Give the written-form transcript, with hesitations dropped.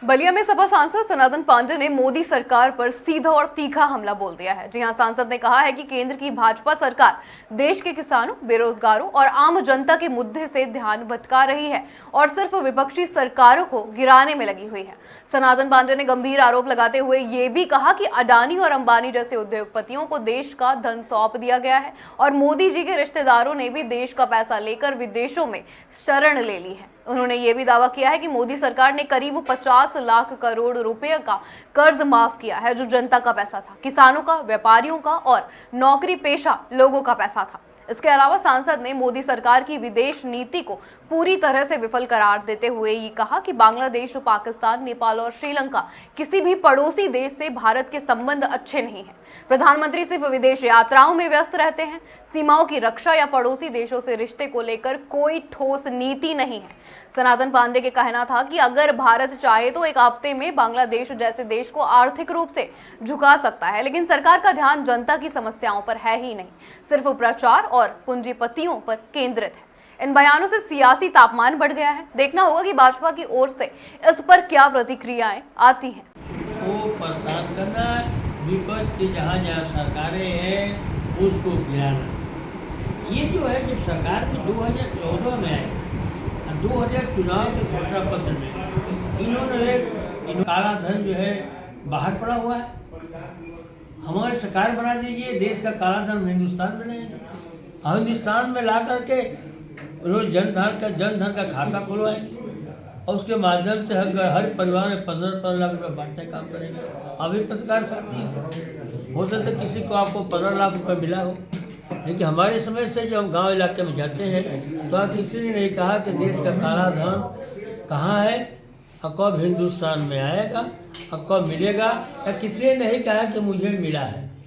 बलिया में सपा सांसद सनातन पांडे ने मोदी सरकार पर सीधा और तीखा हमला बोल दिया है। जी हां, सांसद ने कहा है कि केंद्र की भाजपा सरकार देश के किसानों, बेरोजगारों और आम जनता के मुद्दे से ध्यान भटका रही है और सिर्फ विपक्षी सरकारों को गिराने में लगी हुई है। सनातन पांडे ने गंभीर आरोप लगाते हुए ये भी कहा कि अडानी और अंबानी जैसे उद्योगपतियों को देश का धन सौंप दिया गया है और मोदी जी के रिश्तेदारों ने भी देश का पैसा लेकर विदेशों में शरण ले ली है। उन्होंने ये भी दावा किया है कि मोदी सरकार ने करीब 50 लाख करोड़ रुपए का कर्ज माफ किया है, जो जनता का पैसा था, किसानों का, व्यापारियों का और नौकरी पेशा लोगों का पैसा था। इसके अलावा सांसद ने मोदी सरकार की विदेश नीति को पूरी तरह से विफल करार देते हुए ये कहा कि बांग्लादेश, पाकिस्तान, नेपाल और श्रीलंका किसी भी पड़ोसी देश से भारत के संबंध अच्छे नहीं हैं। प्रधानमंत्री सिर्फ विदेश यात्राओं में व्यस्त रहते हैं। सीमाओं की रक्षा या पड़ोसी देशों से रिश्ते को लेकर कोई ठोस नीति नहीं है। सनातन पांडे के कहना था कि अगर भारत चाहे तो एक हफ्ते में बांग्लादेश जैसे देश को आर्थिक रूप से झुका सकता है, लेकिन सरकार का ध्यान जनता की समस्याओं पर है ही नहीं, सिर्फ प्रचार और पूंजीपतियों पर केंद्रित है। इन बयानों से सियासी तापमान बढ़ गया है। देखना होगा कि भाजपा की ओर से इस पर क्या प्रतिक्रियाएं आती हैं। को परेशान करना, विपक्ष की जहाँ जहाँ सरकारें हैं उसको गिराना। ये जो है, जब सरकार में 2014 में आए, 2000 चुनाव के घोषणा पत्र में इन्होंने काला धन जो है बाहर पड़ा हुआ है। हमारी सरकार बना दीजिए, देश का काला धन हिंदुस्तान बनाएंगे, हिंदुस्तान में ला करके रोज जन धन का खाता खुलवाएंगे और उसके माध्यम से हर परिवार में 15 लाख रुपये बांटने का काम करेंगे। अभी पत्रकार साथी हो सकता है किसी को आपको 15 लाख रुपये मिला हो, लेकिन हमारे समय से जो हम गांव इलाके में जाते हैं तो किसी ने नहीं कहा कि देश का काला धन कहाँ है और कब हिंदुस्तान में आएगा और कब मिलेगा, या किसी ने नहीं कहा कि मुझे मिला है।